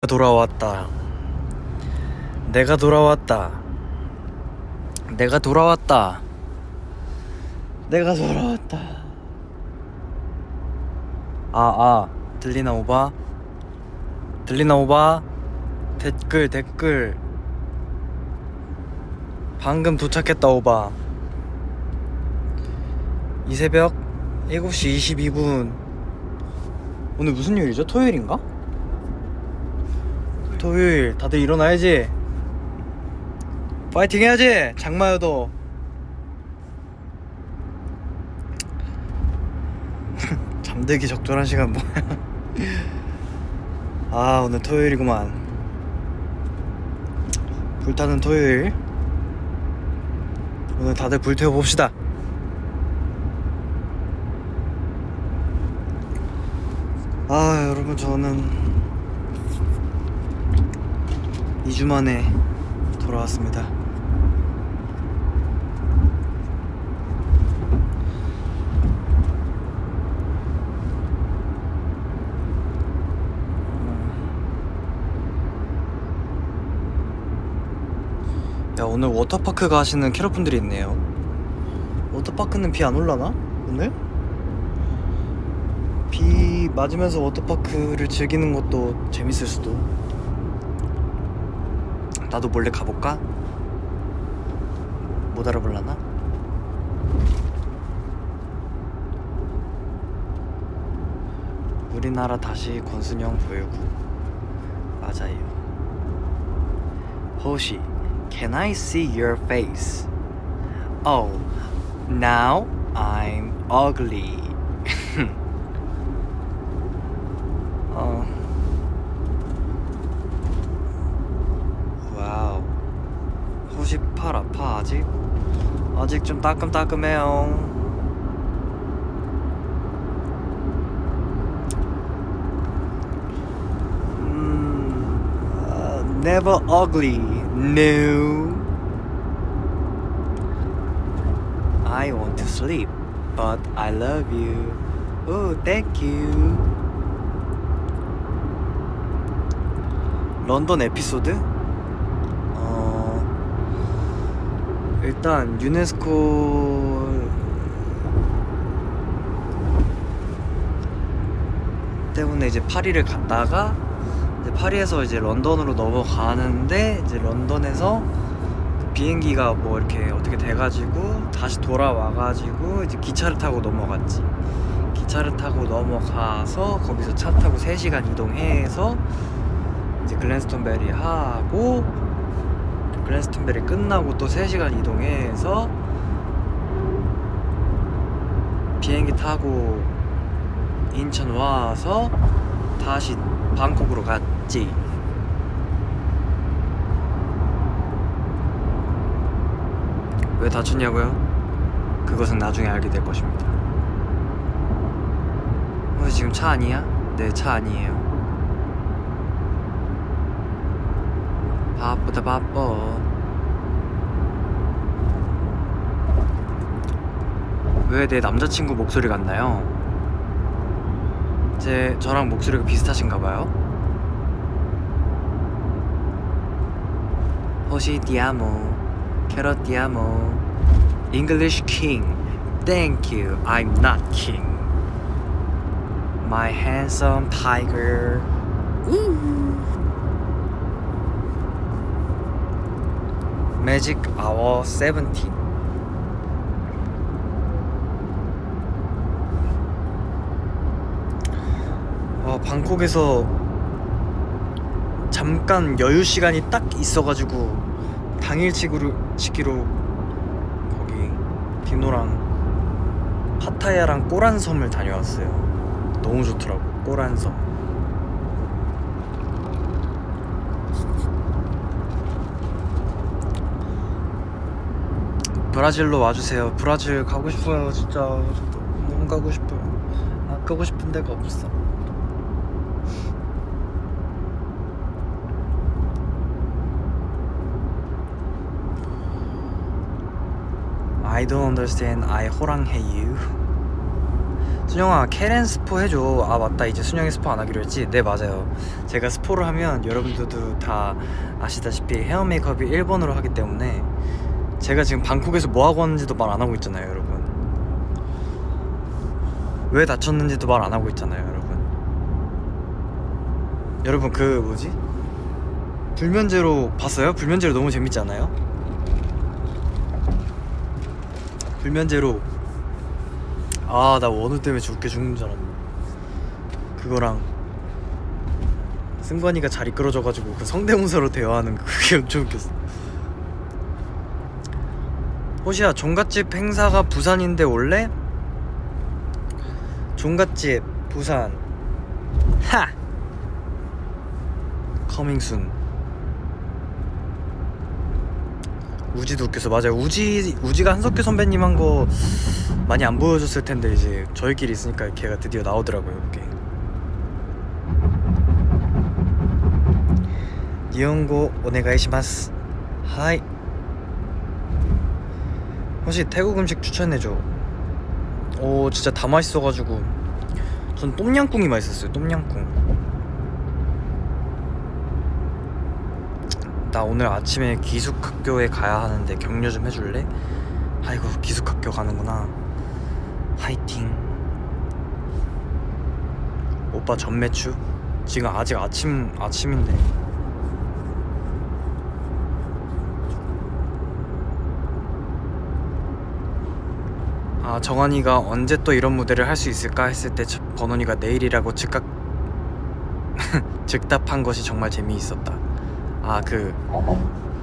돌아왔다. 내가 돌아왔다. 내가 돌아왔다. 내가 돌아왔다. 들리나 오바? 들리나 오바? 댓글 방금 도착했다 오바. 이 새벽 7시 22분. 오늘 무슨 요일이죠? 토요일인가? 토요일 다들 일어나야지. 파이팅 해야지. 장마여도. 잠들기 적절한 시간 뭐야. 오늘 토요일이구만. 불타는 토요일. 오늘 다들 불태워봅시다. 여러분, 저는 2주 만에 돌아왔습니다. 오늘 워터파크 가시는 캐럿분들이 있네요. 워터파크는 비 안 올라나? 오늘? 비 맞으면서 워터파크를 즐기는 것도 재밌을 수도. 나도 몰래 가볼까? 못 알아볼라나? 우리나라 다시 권순영 보유국. 맞아요. 호시, can I see your face? Oh, now I'm ugly. 와우. 호시 팔 아파 아직? 아직 좀 따끔따끔해요. Never ugly. No. I want to sleep, but I love you. Oh, thank you. 런던 에피소드? 일단 유네스코 때문에 이제 파리를 갔다가 이제 파리에서 이제 런던으로 넘어가는데, 이제 런던에서 그 비행기가 뭐 이렇게 어떻게 돼가지고 다시 돌아와가지고 이제 기차를 타고 넘어갔지. 기차를 타고 넘어가서 거기서 차 타고 3시간 이동해서 이제 글랜스톤베리 하고, 글랜스톤베리 끝나고 또 3시간 이동해서 비행기 타고 인천 와서 다시 방콕으로 갔지. 왜 다쳤냐고요? 그것은 나중에 알게 될 것입니다. 지금 차 아니야? 네, 차 아니에요. 바쁘다 바빠. 왜 내 남자친구 목소리 같나요? 저랑 목소리가 비슷하신가봐요. 호시 디아모, 캐럿 디아모, English King. Thank you, I'm not king. My handsome tiger. Magic Hour 17. 방콕에서 잠깐 여유 시간이 딱 있어가지고 당일치기로 거기 디노랑 파타야랑 꼬란섬을 다녀왔어요. 너무 좋더라고. 꼬란섬. 브라질로 와주세요. 브라질 가고 싶어요. 진짜 너무 가고 싶어요. 가고 싶은 데가 없어. I don't understand. I 호랑해 you. 순영아 캐렌 스포 해줘. 아 맞다, 이제 순영이 스포 안 하기로 했지. 네 맞아요. 제가 스포를 하면 여러분들도 다 아시다시피 헤어 메이크업이 일본어로 하기 때문에 제가 지금 방콕에서 뭐하고 왔는지도 말 안 하고 있잖아요 여러분. 왜 다쳤는지도 말 안 하고 있잖아요 여러분. 여러분 그 뭐지? 불면제로 봤어요? 불면제로 너무 재밌지 않아요? 불면제로 아 나 원우 때문에 죽는 줄 알았네. 그거랑 승관이가 잘 이끌어줘가지고 그 성대모사로 대화하는 그게 엄청 웃겼어. 호시야, 종갓집 행사가 부산인데 올래? 종갓집 부산 하! 커밍순. 우지도 웃겼어. 맞아요. 우지가 한석규 선배님 한 거 많이 안 보여줬을 텐데 이제 저희끼리 있으니까 걔가 드디어 나오더라고요. 그게. 니혼고 오네가이시마스. 하이. 혹시 태국 음식 추천해줘. 오 진짜 다 맛있어가지고 전 똠양꿍이 맛있었어요. 똠양꿍. 나 오늘 아침에 기숙학교에 가야 하는데 격려 좀 해줄래? 아이고 기숙학교 가는구나. 화이팅. 오빠 전매추? 지금 아직 아침인데. 아 정환이가 언제 또 이런 무대를 할 수 있을까 했을 때 번원이가 내일이라고 즉답한 것이 정말 재미있었다. 아 그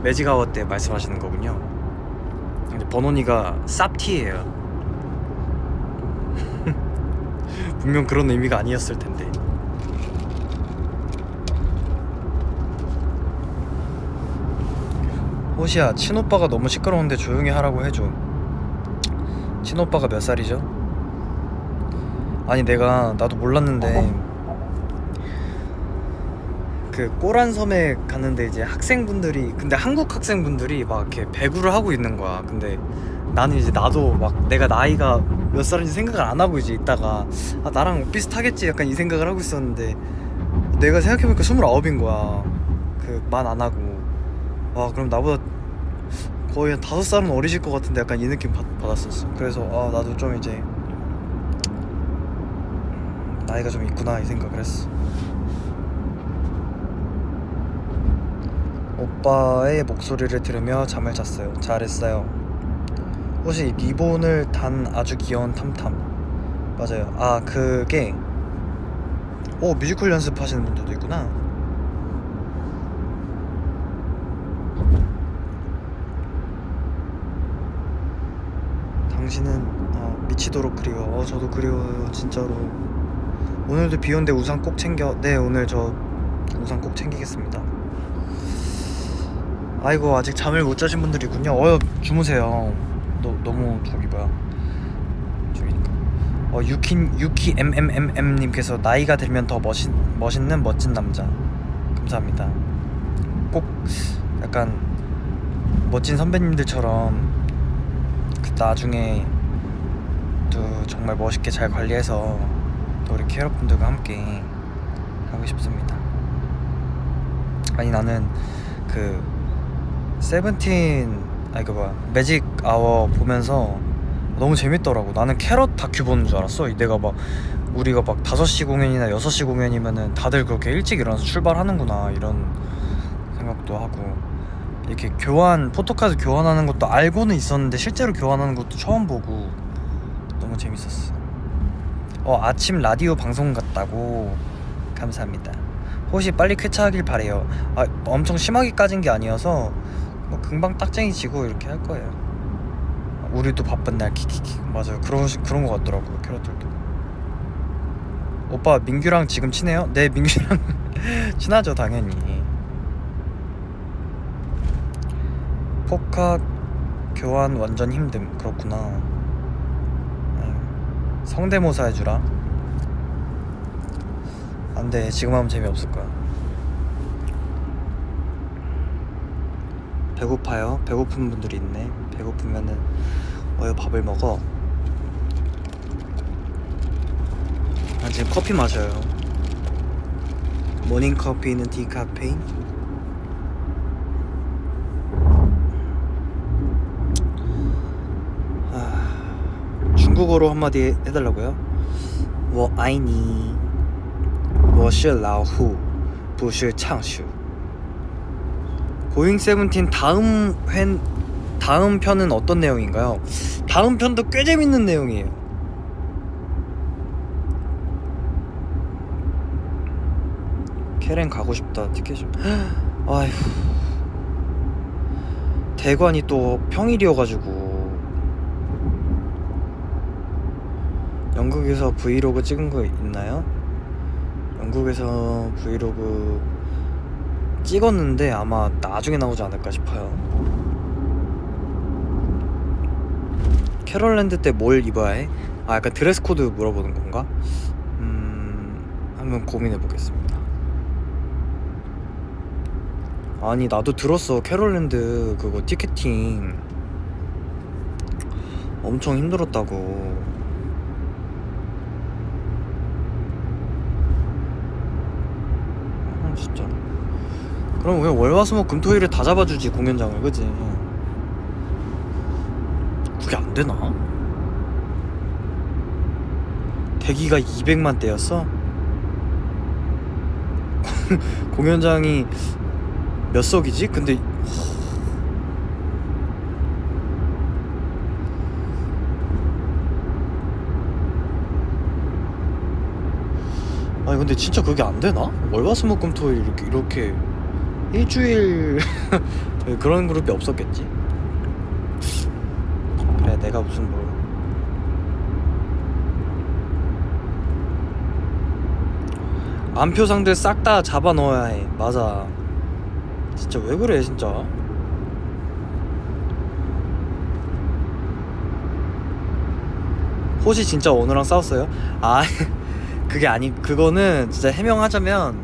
매직아워 때 말씀하시는 거군요. 근데 번원이가 쌉티예요. 분명 그런 의미가 아니었을 텐데. 호시야, 친오빠가 너무 시끄러운데 조용히 하라고 해줘. 친오빠가 몇 살이죠? 아니 나도 몰랐는데 그 꼬란섬에 갔는데 이제 학생분들이, 근데 한국 학생분들이 막 이렇게 배구를 하고 있는 거야. 근데 나는 이제 나도 막 내가 나이가 몇 살인지 생각을 안 하고 이제 있다가 아 나랑 비슷하겠지 약간 이 생각을 하고 있었는데 내가 생각해보니까 29인 거야. 그 만 안 하고. 와 그럼 나보다 거의 한 5살은 어리실 것 같은데 약간 이 느낌 받았었어. 그래서 아 나도 좀 이제 나이가 좀 있구나 이 생각을 했어. 오빠의 목소리를 들으며 잠을 잤어요. 잘했어요. 혹시 리본을 단 아주 귀여운 탐탐. 맞아요. 아 그게 뮤지컬 연습하시는 분들도 있구나. 당신은 미치도록 그리워. 저도 그리워요 진짜로. 오늘도 비 오는데 우산 꼭 챙겨. 네 오늘 저 우산 꼭 챙기겠습니다. 아이고 아직 잠을 못 자신 분들이 있군요. 주무세요. 너무 저기 뭐야 저기니까. 유키 MMM님께서 나이가 들면 더 멋있는 멋진 남자. 감사합니다. 꼭 약간 멋진 선배님들처럼 그 나중에 또 정말 멋있게 잘 관리해서 또 우리 캐럿분들과 함께 하고 싶습니다. 아니 나는 그 세븐틴 매직 아워 보면서 너무 재밌더라고. 나는 캐럿 다큐 보는 줄 알았어. 내가 막 우리가 막 5시 공연이나 6시 공연이면은 다들 그렇게 일찍 일어나서 출발하는구나 이런 생각도 하고, 이렇게 포토카드 교환하는 것도 알고는 있었는데 실제로 교환하는 것도 처음 보고 너무 재밌었어. 아침 라디오 방송 같다고. 감사합니다. 혹시 빨리 쾌차하길 바래요. 엄청 심하게 까진 게 아니어서 뭐 금방 딱쟁이 지고 이렇게 할 거예요. 우리도 바쁜 날 키키키. 맞아요. 그런 거 같더라고요 캐럿들도. 오빠 민규랑 지금 친해요? 네 민규랑 친하죠 당연히. 포카 교환 완전 힘듦. 그렇구나. 성대모사 해주라. 안돼 지금 하면 재미없을 거야. 배고파요? 배고픈 분들이 있네. 배고프면은 밥을 먹어. 지금 커피 마셔요. 모닝 커피는 디카페인. 중국어로 한마디 해달라고요? 我爱你我是老虎不是仓鼠。 고잉 세븐틴 다음 편은 어떤 내용인가요? 다음 편도 꽤 재밌는 내용이에요. 케렌 가고 싶다. 티켓 좀. 아휴. 대관이 또 평일이어가지고 영국에서 브이로그 찍은 거 있나요? 영국에서 브이로그 찍었는데 아마 나중에 나오지 않을까 싶어요. 캐럴랜드 때 뭘 입어야 해? 아, 약간 드레스 코드 물어보는 건가? 한번 고민해 보겠습니다. 아니, 나도 들었어. 캐럴랜드 그거 티켓팅 엄청 힘들었다고. 진짜. 그럼 그냥 월화수목 금토일을 다 잡아주지, 공연장을. 그지? 그게 안 되나? 대기가 200만 대였어? 공연장이 몇 석이지? 근데 아니 근데 진짜 그게 안 되나? 월화수목금토일 이렇게 일주일 그런 그룹이 없었겠지? 그래, 내가 무슨 뭐 만표상들 싹 다 잡아 넣어야 해. 맞아. 진짜 왜 그래 진짜. 호시 진짜 원우랑 싸웠어요? 아 그게 아니, 그거는 진짜 해명하자면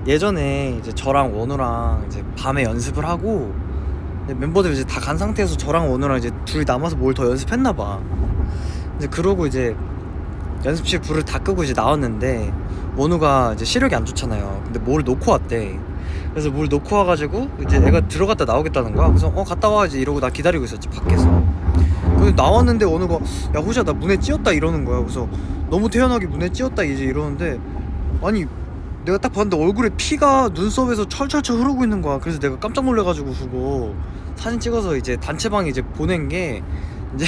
예전에 이제 저랑 원우랑 이제 밤에 연습을 하고 멤버들 이제 다 간 상태에서 저랑 원우랑 이제 둘이 남아서 뭘 더 연습했나봐. 이제 그러고 이제 연습실 불을 다 끄고 이제 나왔는데 원우가 이제 시력이 안 좋잖아요. 근데 뭘 놓고 왔대. 그래서 뭘 놓고 와가지고 이제 애가 들어갔다 나오겠다는 거야. 그래서 갔다 와 이제 이러고 나 기다리고 있었지, 밖에서. 근데 나왔는데 원우가 야 호시야 나 문에 찧었다 이러는 거야. 그래서 너무 태연하게 문에 찧었다 이제 이러는데, 아니 내가 딱 봤는데 얼굴에 피가 눈썹에서 철철철 흐르고 있는 거야. 그래서 내가 깜짝 놀래가지고 그거 사진 찍어서 이제 단체방에 이제 보낸 게, 이제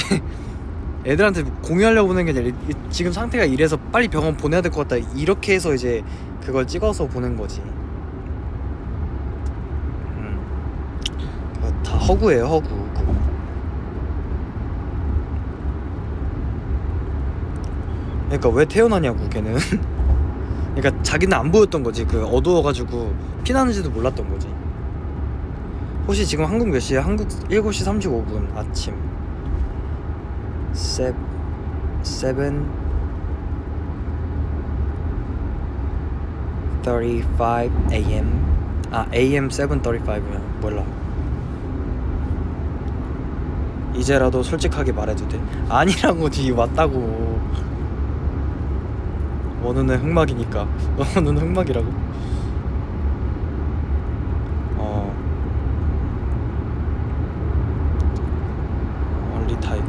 애들한테 공유하려고 보낸 게 아니라 지금 상태가 이래서 빨리 병원 보내야 될 것 같다 이렇게 해서 이제 그걸 찍어서 보낸 거지. 다 허구예요, 허구. 그러니까 왜 태어나냐고 걔는. 그러니까 자기는 안 보였던 거지. 그 어두워가지고 피나는지도 몰랐던 거지. 혹시 지금 한국 몇 시야? 한국 7시 35분 아침 7 35 AM. 아, AM 7:35야. 몰라. 이제라도 솔직하게 말해도 돼? 아니라고. 뒤 왔다고. 원우는 흑막이니까. 원우는 흑막이라고. 얼리 타이거.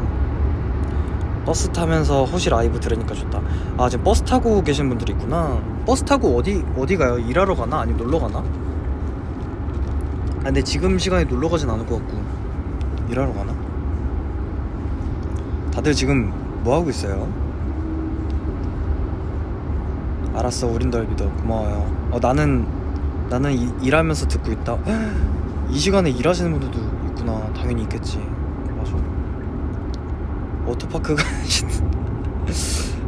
버스 타면서 호시 라이브 들으니까 좋다. 아, 지금 버스 타고 계신 분들이 있구나. 버스 타고 어디 가요? 일하러 가나? 아니면 놀러 가나? 아, 근데 지금 시간에 놀러 가진 않을 것 같고 일하러 가나? 다들 지금 뭐 하고 있어요? 알았어, 우린 널 믿어. 고마워요. 나는 일하면서 듣고 있다. 이 시간에 일하시는 분들도 있구나. 당연히 있겠지. 맞아. 워터파크 가시는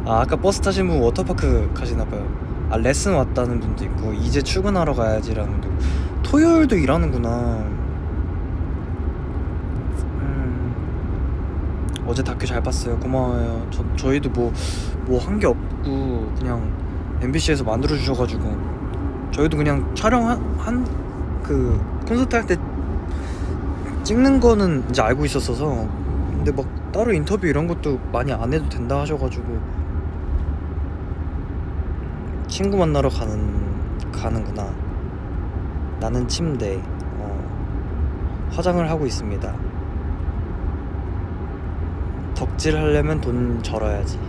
아까 버스 타신 분 워터파크 가시나봐요. 레슨 왔다는 분도 있고 이제 출근하러 가야지라는 분도 있고. 토요일도 일하는구나. 어제 다큐 잘 봤어요. 고마워요. 저희도 뭐 한 게 없고 그냥 MBC에서 만들어 주셔가지고 저희도 그냥 촬영한 그 콘서트 할 때 찍는 거는 이제 알고 있었어서. 근데 막 따로 인터뷰 이런 것도 많이 안 해도 된다 하셔가지고 친구 만나러 가는구나. 나는 침대. 화장을 하고 있습니다. 덕질 하려면 돈 절어야지.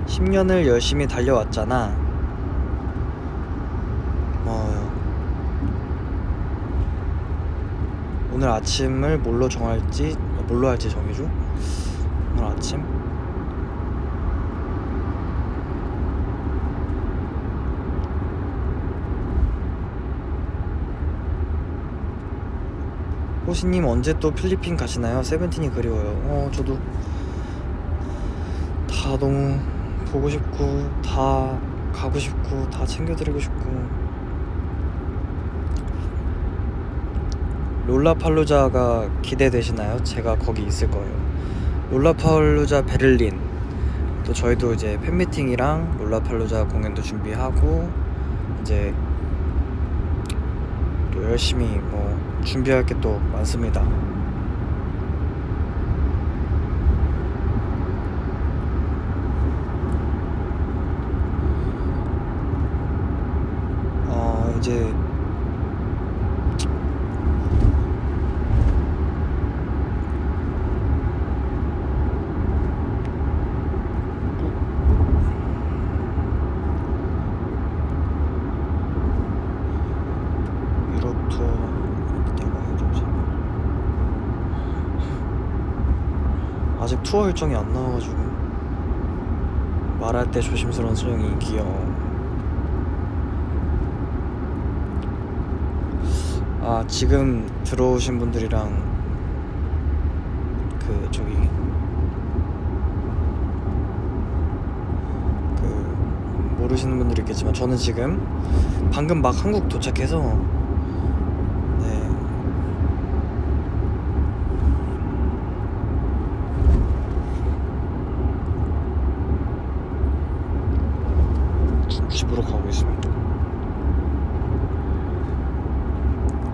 10년을 열심히 달려왔잖아. 오늘 아침을 뭘로 할지 정해줘. 오늘 아침 호시님 언제 또 필리핀 가시나요? 세븐틴이 그리워요. 저도 다 너무 보고 싶고 다 가고 싶고 다 챙겨드리고 싶고. 롤라팔루자가 기대되시나요? 제가 거기 있을 거예요. 롤라팔루자 베를린. 또 저희도 이제 팬미팅이랑 롤라팔루자 공연도 준비하고 이제 또 열심히 준비할 게 또 많습니다. 이제 유럽 투어 내가 해주지. 아직 투어 일정이 안 나와가지고 말할 때 조심스러운 소영이 귀여워. 지금 들어오신 분들이랑 모르시는 분들이 있겠지만 저는 지금 방금 막 한국 도착해서 집으로 가고 있습니다.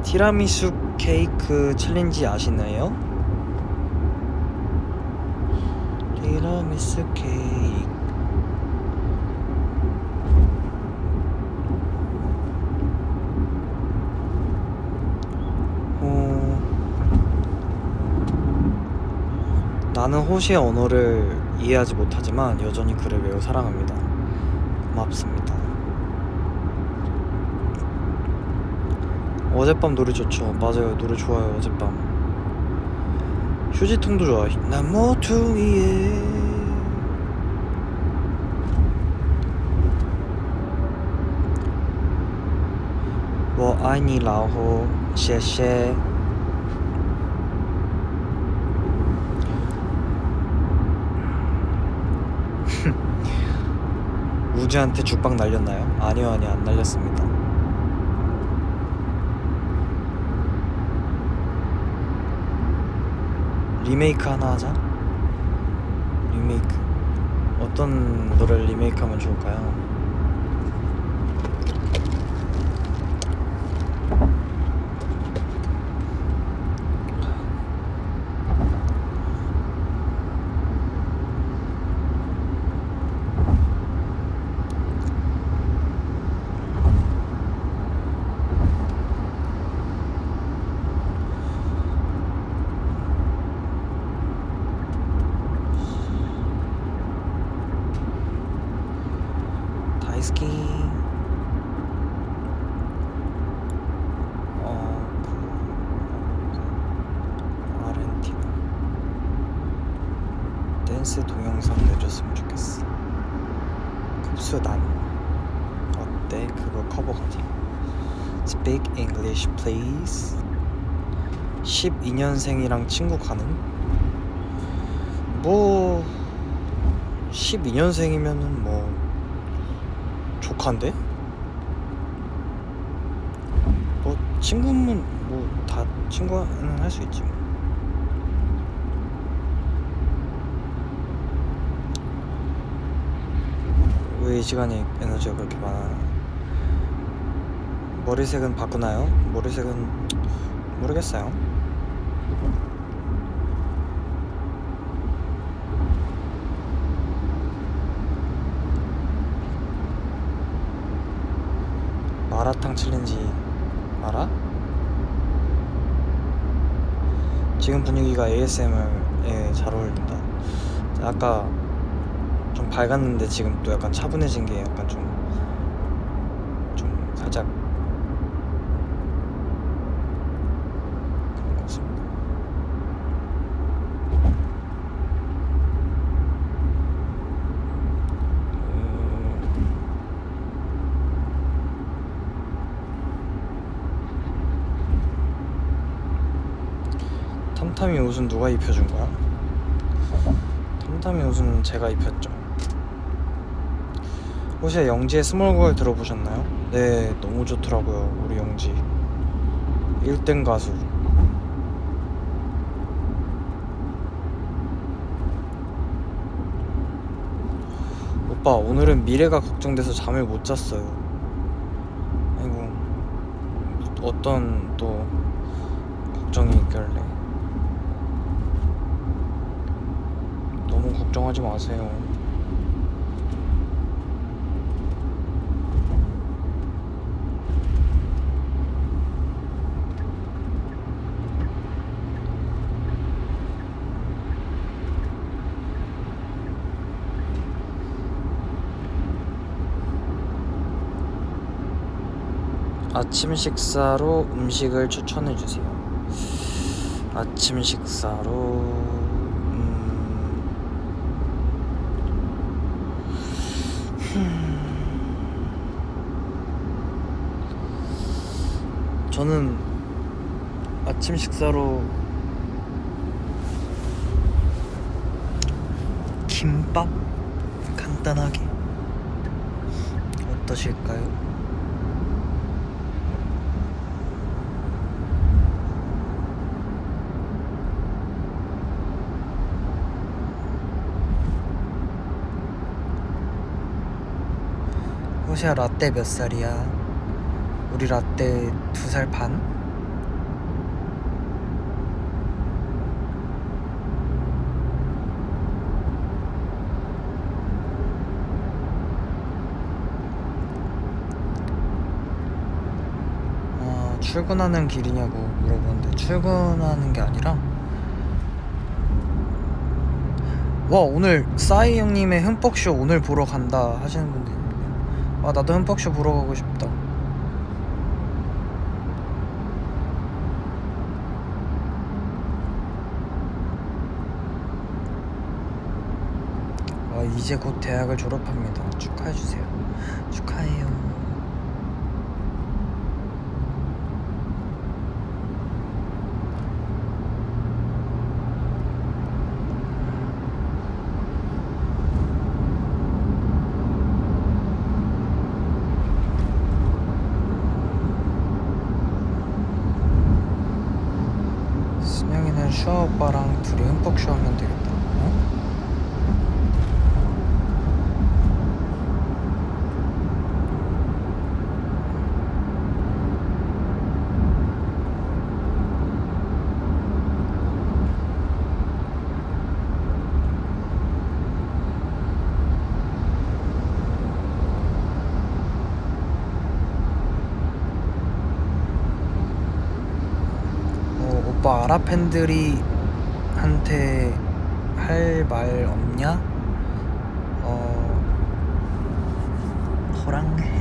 티라미수 케이크 챌린지 아시나요? 티라미수 케이크. 나는 호시의 언어를 이해하지 못하지만 여전히 그를 매우 사랑합니다. 고맙습니다. 어젯밤 노래 좋죠. 맞아요, 노래 좋아요. 어젯밤 휴지통도 좋아. 난 모퉁이에 뭐 아니 라호 셰셰. 우주한테 죽방 날렸나요? 아니요, 안 날렸습니다. 리메이크 하나 하자. 리메이크 어떤 노래를 리메이크하면 좋을까요? 다이스키. 아르헨티나 댄스 동영상 내줬으면 좋겠어. 급수단 어때? 그거 커버가지. Speak English please. 12년생이랑 친구 가능? 12년생이면은 조카인데? 친구면 다 친구는 할 수 있지 뭐. 왜 이 시간에 에너지가 그렇게 많아? 머리색은 바꾸나요? 머리색은 모르겠어요. 마라탕 챌린지 알아? 지금 분위기가 ASMR에 잘 어울린다. 아까 좀 밝았는데 지금 또 약간 차분해진 게 약간 좀 살짝 그런 것 같습니다. 탐탐이 옷은 누가 입혀준 거야? 탐탐이 옷은 제가 입혔죠. 혹시 영지의 스몰걸 들어보셨나요? 네, 너무 좋더라고요. 우리 영지 1등 가수. 오빠, 오늘은 미래가 걱정돼서 잠을 못 잤어요. 아이고, 어떤 또 걱정이 있길래. 너무 걱정하지 마세요. 아침 식사로 음식을 추천해 주세요. 아침 식사로 저는 아침 식사로 김밥 간단하게 어떠실까요? 호시야, 라떼 몇 살이야? 우리 라떼 2살 반? 출근하는 길이냐고 물어보는데 출근하는 게 아니라 와, 오늘 싸이 형님의 흠뻑쇼 오늘 보러 간다 하시는 분들 있는데 나도 흠뻑쇼 보러 가고 싶다. 이제 곧 대학을 졸업합니다. 축하해주세요. 축하해요. 순영이는 슈아 오빠랑 둘이 흠뻑 쇼하면 되겠다. 오빠, 아라 팬들이 한테 할 말 없냐? 허랑해.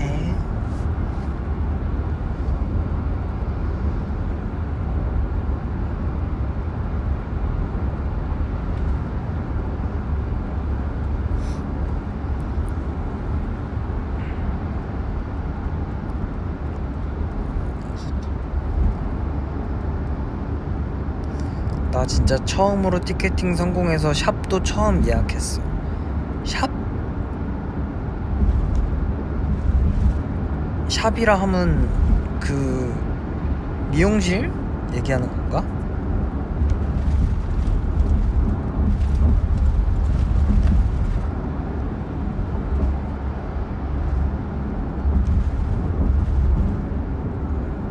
나 진짜 처음으로 티켓팅 성공해서 샵도 처음 예약했어. 샵? 샵이라 하면 그 미용실 얘기하는 건가?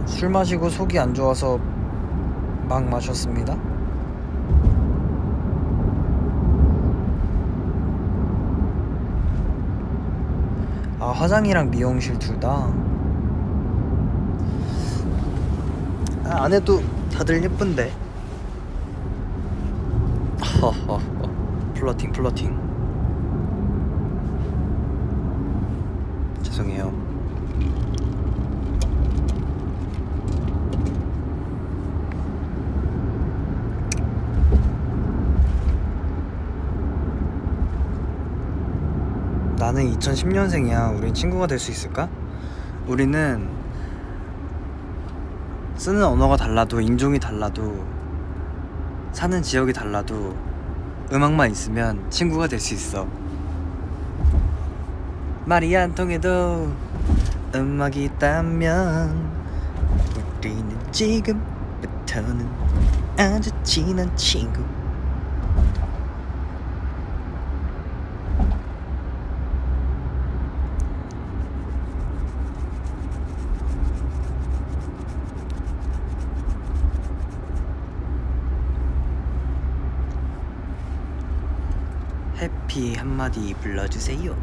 술 마시고 속이 안 좋아서 막 마셨습니다. 화장이랑 미용실 둘 다. 안 해도 다들 예쁜데. 허허허. 플러팅. 죄송해요. 나는 2010년생이야. 우린 친구가 될 수 있을까? 우리는 쓰는 언어가 달라도, 인종이 달라도, 사는 지역이 달라도 음악만 있으면 친구가 될 수 있어. 말이 안 통해도 음악이 있다면 우리는 지금부터는 아주 친한 친구. 해피 한마디 불러주세요.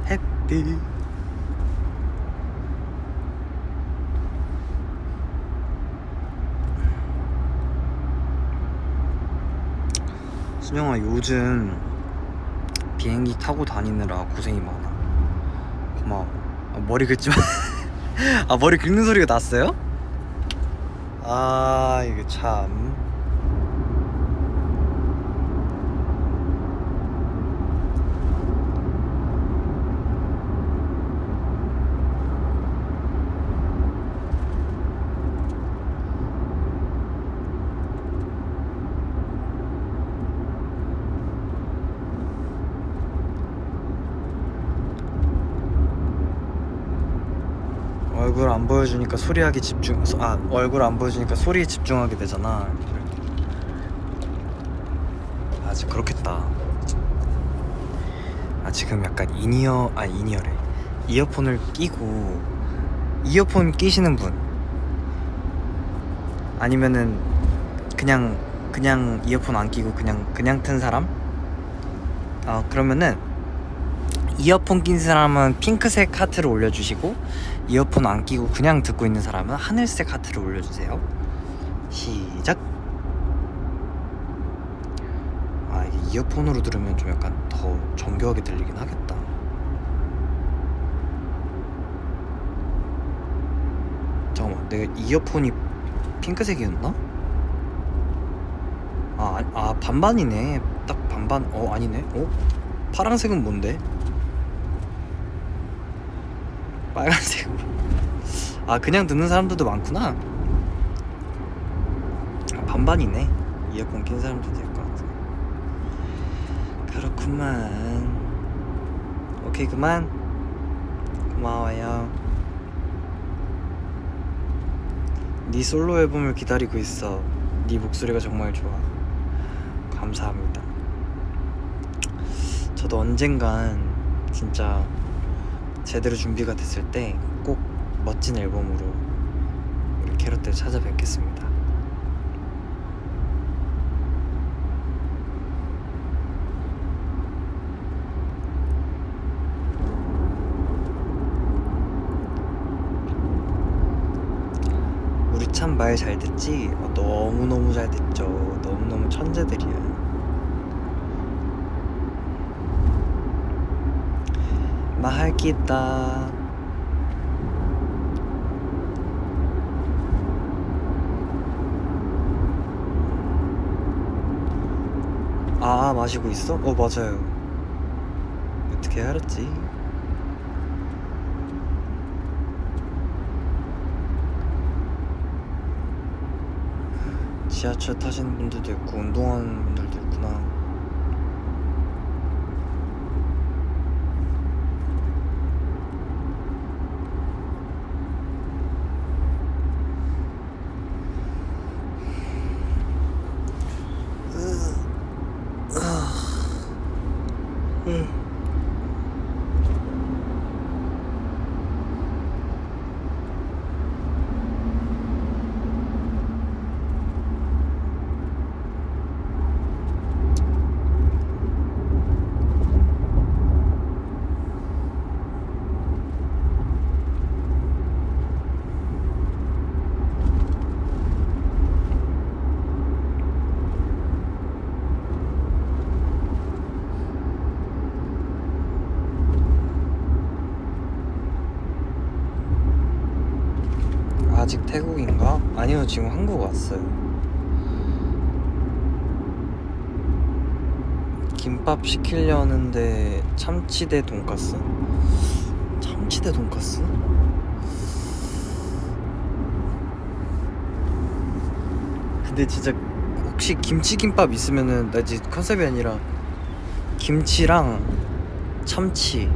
해피. 순영아, 요즘 비행기 타고 다니느라 고생이 많아. 고마워. 머리 긁지 마. 머리 긁는 소리가 났어요? 이게 참. 얼굴 안 보여주니까 얼굴 안 보여주니까 소리에 집중하게 되잖아. 아직 그렇겠다. 지금 약간 인이어래. 이어폰을 끼고, 이어폰 끼시는 분, 아니면은 그냥 이어폰 안 끼고 그냥 튼 사람? 그러면은 이어폰 낀 사람은 핑크색 하트를 올려주시고, 이어폰 안 끼고 그냥 듣고 있는 사람은 하늘색 하트를 올려주세요. 시작. 이게 이어폰으로 들으면 좀 약간 더 정교하게 들리긴 하겠다. 잠깐만, 내가 이어폰이 핑크색이었나? 반반이네. 딱 반반. 아니네. 파란색은 뭔데? 빨간색으로. 그냥 듣는 사람들도 많구나. 반반이네. 이어폰 낀 사람도 될 것 같아. 그렇구만. 오케이, 그만. 고마워요. 네 솔로 앨범을 기다리고 있어. 네 목소리가 정말 좋아. 감사합니다. 저도 언젠간 진짜 제대로 준비가 됐을 때 꼭 멋진 앨범으로 우리 캐럿들 찾아뵙겠습니다. 우리 참 말 잘 듣지? 너무너무 잘 듣죠. 너무너무 천재들이야. 말할 게 있다. 마시고 있어? 맞아요. 어떻게 알았지? 지하철 타시는 분들도 있고 운동하는 분들도 있구나. 아직 태국인가? 아니요, 지금 한국 왔어요. 김밥 시키려는데 참치대 돈까스? 참치대 돈까스? 근데 진짜 혹시 김치김밥 있으면은 나 이제 컨셉이 아니라 김치랑 참치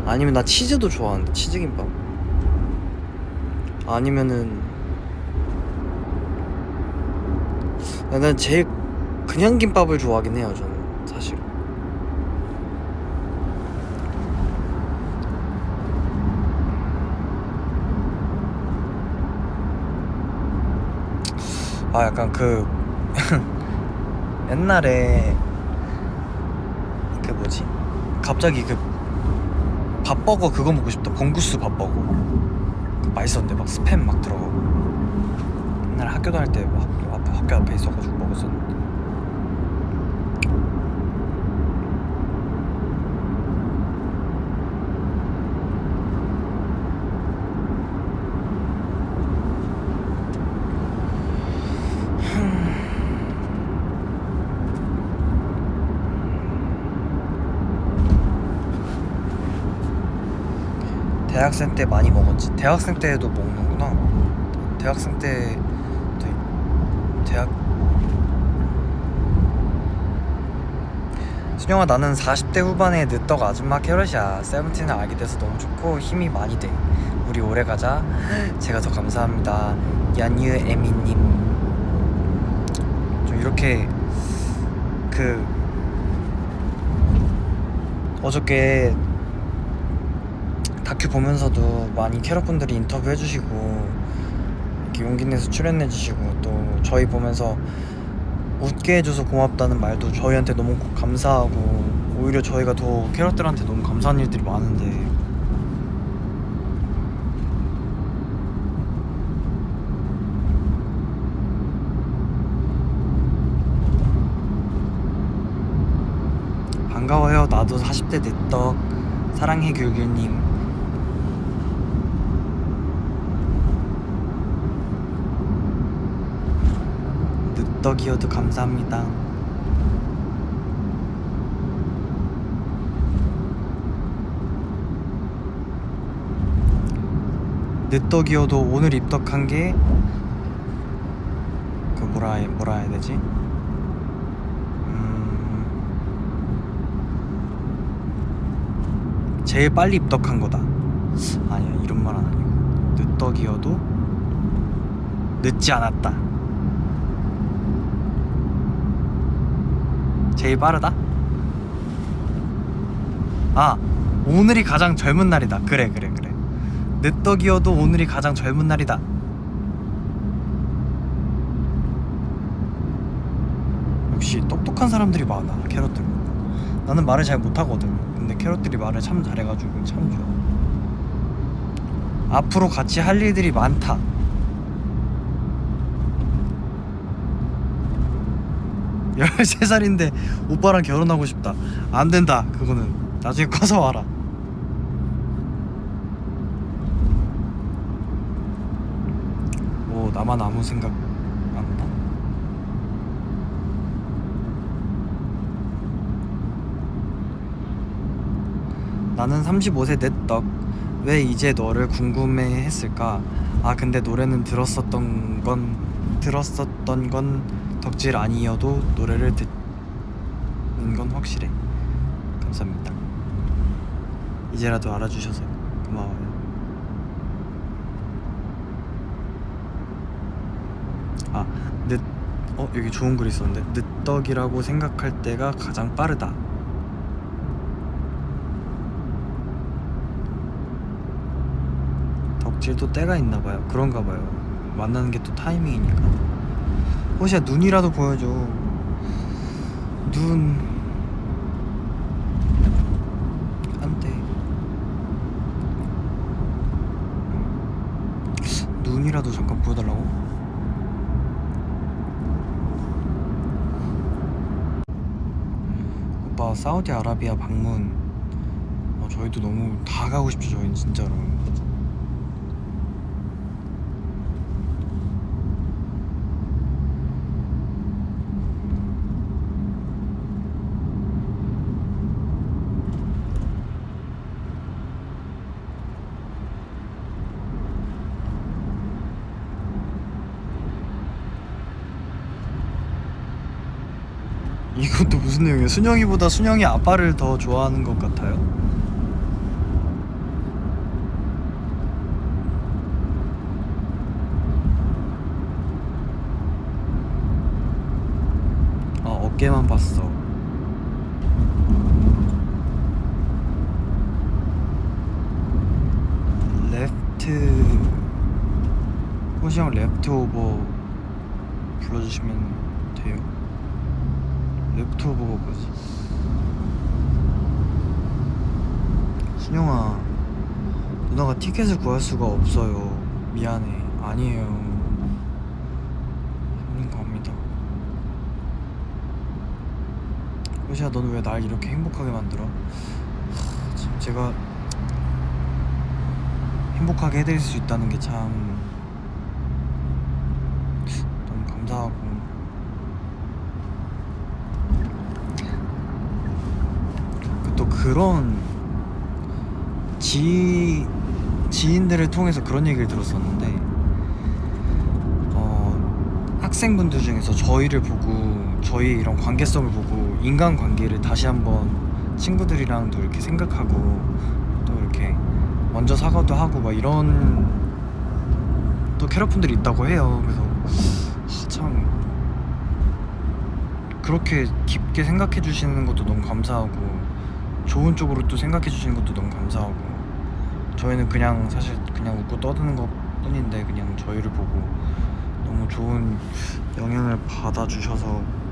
아니면 나 치즈도 좋아하는데 치즈김밥 아니면은 난 제일 그냥 김밥을 좋아하긴 해요 저는 사실. 아 약간 그 옛날에 그 뭐지 갑자기 그 밥버거 그거 먹고 싶다. 봉구스 밥버거 그 맛있었는데 막 스팸 막 들어가고 옛날에 학교 다닐 때 학교 앞에 있어가지고 먹었었는데. 대학생 때 많이 먹었지. 대학생 때도 먹는구나. 대학생 때 대학 준영아 나는 40대 후반에 늦떡 아줌마 캐럿이야. 세븐틴을 알게 돼서 너무 좋고 힘이 많이 돼. 우리 오래 가자. 제가 더 감사합니다. 연유 에미님. 좀 이렇게 그 어저께 다큐 보면서도 많이 캐럿분들이 인터뷰 해주시고 이렇게 용기 내서 출연해주시고 또 저희 보면서 웃게 해줘서 고맙다는 말도 저희한테 너무 감사하고 오히려 저희가 더 캐럿들한테 너무 감사한 일들이 많은데 반가워요. 나도 40대 늦떡 사랑해 귤귤님. 늦떡이어도 감사합니다. 늦떡이어도 오늘 입덕한 게 그 뭐라 해야 되지? 제일 빨리 입덕한 거다. 아니야 이런 말은 아니고 늦떡이어도 늦지 않았다. 제일 빠르다? 아 오늘이 가장 젊은 날이다. 그래 늦떡이어도 오늘이 가장 젊은 날이다. 역시 똑똑한 사람들이 많아 캐럿들. 나는 말을 잘 못하거든. 근데 캐럿들이 말을 참 잘해가지고 참 좋아. 앞으로 같이 할 일들이 많다. 열세 살인데 오빠랑 결혼하고 싶다. 안 된다. 그거는 나중에 커서 와라. 뭐 나만 아무 생각 안 나? 나는 35세 늦떡. 왜 이제 너를 궁금해했을까? 아 근데 노래는 들었었던 건 덕질 아니어도 노래를 듣는 건 확실해. 감사합니다. 이제라도 알아주셔서 고마워요. 여기 좋은 글 있었는데 늦떡이라고 생각할 때가 가장 빠르다. 덕질도 때가 있나봐요. 그런가봐요. 만나는 게 또 타이밍이니까. 호시야 눈이라도 보여줘. 눈 안돼. 눈이라도 잠깐 보여달라고? 오빠 사우디아라비아 방문 저희도 너무 다 가고 싶죠. 저희는 진짜로 이건 또 무슨 내용이에요? 순영이보다 순영이 아빠를 더 좋아하는 것 같아요. 어깨만 봤어. 레프트 호시 형 레프트 오버 불러주시면 돼요. 레프트 오버가 뭐지? 순영아, 누나가 티켓을 구할 수가 없어요. 미안해. 아니에요. 힘든 거 압니다. 호시야, 너는 왜 날 이렇게 행복하게 만들어? 지금 제가 행복하게 해드릴 수 있다는 게 참 너무 감사하고, 또 그런 지인들을 통해서 그런 얘기를 들었었는데, 학생분들 중에서 저희를 보고, 저희 이런 관계성을 보고 인간관계를 다시 한번 친구들이랑도 이렇게 생각하고, 또 이렇게 먼저 사과도 하고 막 이런 또 캐럿분들이 있다고 해요. 그래서 참 그렇게 깊게 생각해 주시는 것도 너무 감사하고, 좋은 쪽으로 또 생각해 주시는 것도 너무 감사하고, 저희는 그냥 사실 그냥 웃고 떠드는 것 뿐인데 그냥 저희를 보고 너무 좋은 영향을 받아주셔서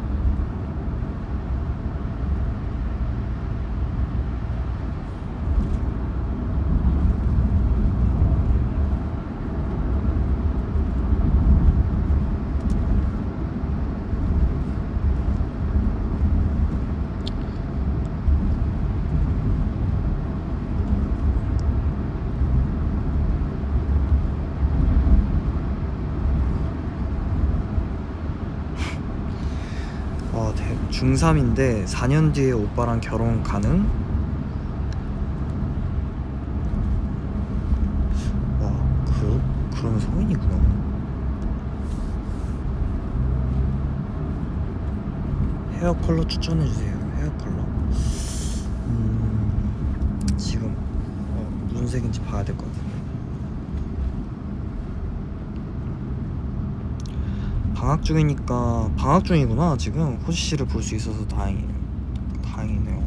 중3인데 4년 뒤에 오빠랑 결혼 가능? 와, 그러면 성인이구나. 헤어 컬러 추천해주세요. 헤어 컬러. 지금 무슨 색인지 봐야 될 것 같은데. 방학 중이니까, 방학 중이구나. 지금 호시 씨를 볼 수 있어서 다행이네요.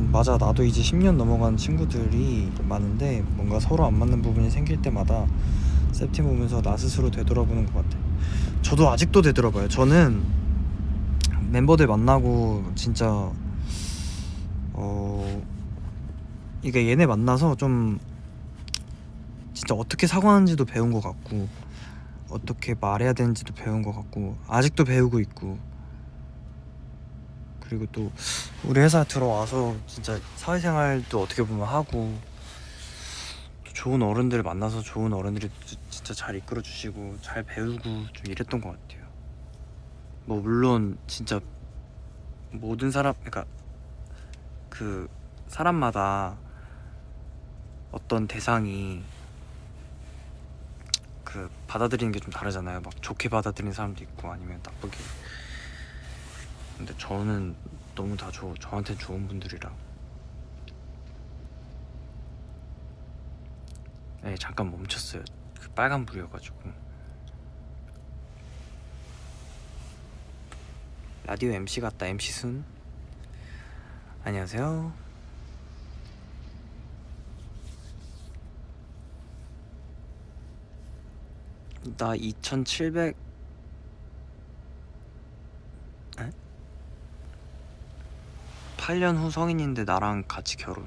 맞아. 나도 이제 10년 넘어간 친구들이 많은데 뭔가 서로 안 맞는 부분이 생길 때마다 셉팀 보면서 나 스스로 되돌아보는 것 같아. 저도 아직도 되돌아봐요. 저는 멤버들 만나고 진짜 이게 얘네 만나서 좀 진짜 어떻게 사과하는지도 배운 것 같고, 어떻게 말해야 되는지도 배운 것 같고, 아직도 배우고 있고, 그리고 또 우리 회사 들어와서 진짜 사회생활도 어떻게 보면 하고, 좋은 어른들을 만나서 좋은 어른들이 진짜 잘 이끌어 주시고 잘 배우고 좀 이랬던 것 같아요. 뭐 물론 진짜 모든 사람, 그러니까 그 사람마다 어떤 대상이 그 받아들이는 게 좀 다르잖아요. 막 좋게 받아들이는 사람도 있고 아니면 나쁘게. 근데 저는 너무 다 저한테 좋은 분들이라. 네, 잠깐 멈췄어요. 그 빨간 불이어가지고. 라디오 MC 같다. MC 순. 안녕하세요. 나 2700 에? 8년 후 성인인데 나랑 같이 결혼.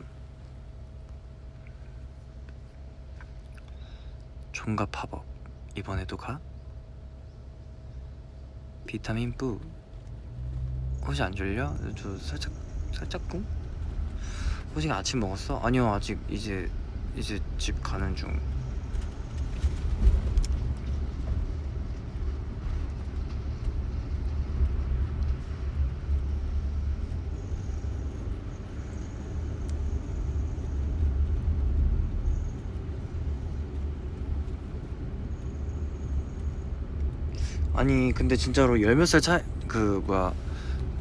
종가 팝업 이번에도 가? 비타민 뿌. 혹시 안 졸려? 저 살짝 꿈? 호시가 아침 먹었어? 아니요, 아직 이제 집 가는 중. 아니 근데 진짜로 열 몇 살 차이 그 뭐야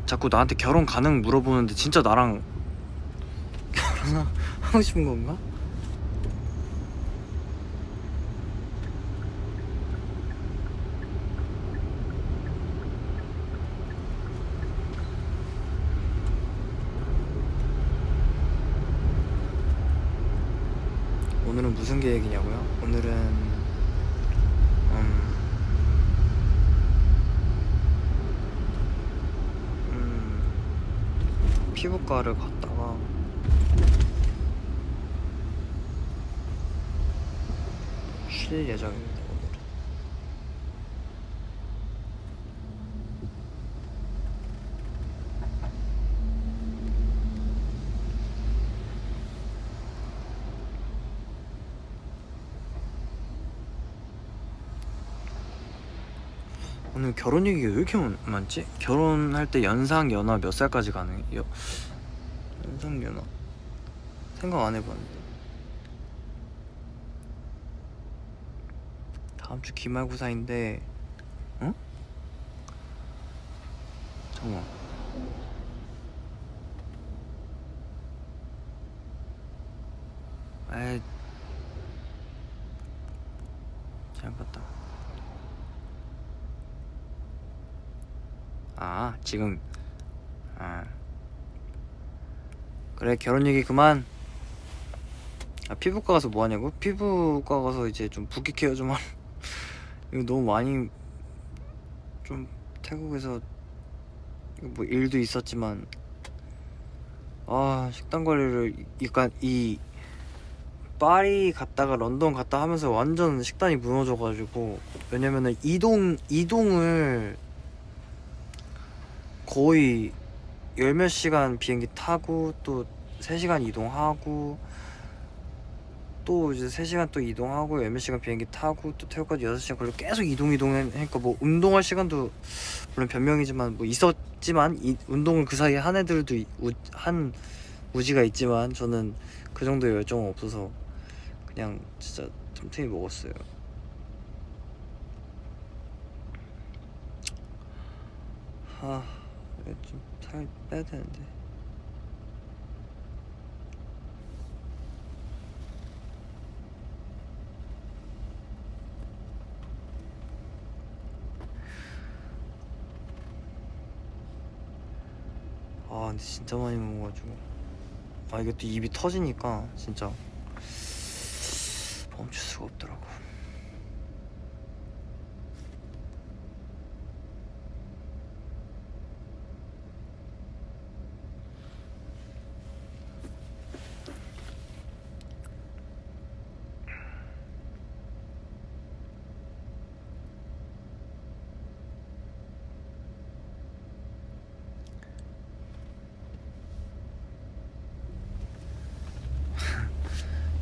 자꾸 나한테 결혼 가능 물어보는데 진짜 나랑 결혼하고 싶은 건가? 오늘은 무슨 계획이냐고요? 오늘은 피부과를 갔다가 쉴 예정입니다. 오늘 결혼 얘기가 왜 이렇게 많지? 결혼할 때 연상 연하 몇 살까지 가능해? 연상 연하 생각 안 해봤는데. 다음 주 기말고사인데, 응? 잠깐만. 에이, 잘못 봤다. 아, 지금. 아, 그래, 결혼 얘기 그만. 아, 피부과 가서 뭐 하냐고? 피부과 가서 이제 좀 붓기 케어 좀 이거 너무 많이 좀 태국에서 뭐 일도 있었지만 식단 관리를 약간 이 파리 갔다가 런던 갔다 하면서 완전 식단이 무너져가지고, 왜냐면은 이동을 거의 열 몇 시간 비행기 타고 또 3시간 이동하고 또 이제 3시간 또 이동하고 열 몇 시간 비행기 타고 또 태국까지 6시간 걸려 계속 이동하니까 뭐 운동할 시간도 물론 변명이지만 뭐 있었지만 운동을 그 사이에 한 애들도 한 우지가 있지만 저는 그 정도 열정은 없어서 그냥 진짜 틈틈이 먹었어요. 좀 살 빼야 되는데. 근데 진짜 많이 먹어가지고 이게 또 입이 터지니까 진짜 멈출 수가 없더라고.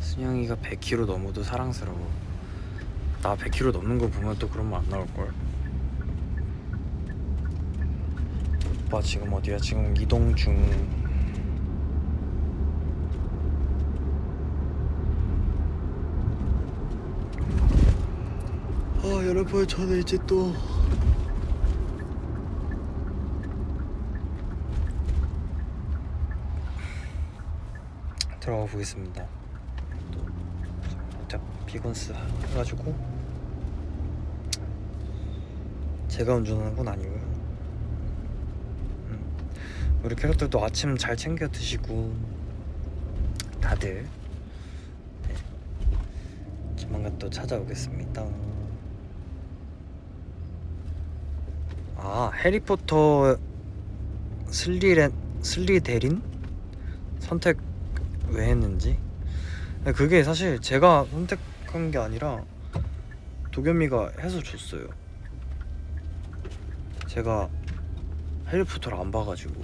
순영이가 100kg 넘어도 사랑스러워. 나 100kg 넘는 거 보면 또 그러면 안 나올걸? 오빠 지금 어디야? 지금 이동 중. 여러분 저는 이제 또 들어가 보겠습니다. 또 살짝 비건스 해가지고 제가 운전하는 건 아니고요. 우리 캐럿들도 아침 잘 챙겨 드시고 다들 조만간 또 찾아오겠습니다. 해리포터 슬리데린 선택 왜 했는지, 그게 사실 제가 선택한 게 아니라 도겸이가 해서 줬어요. 제가 해리포터를 안 봐가지고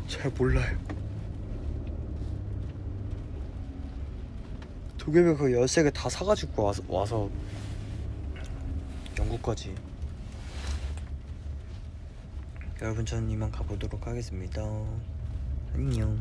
잘 몰라요. 도겸이가 그 13개 다 사가지고 와서 영국까지. 여러분 저는 이만 가보도록 하겠습니다. 안녕.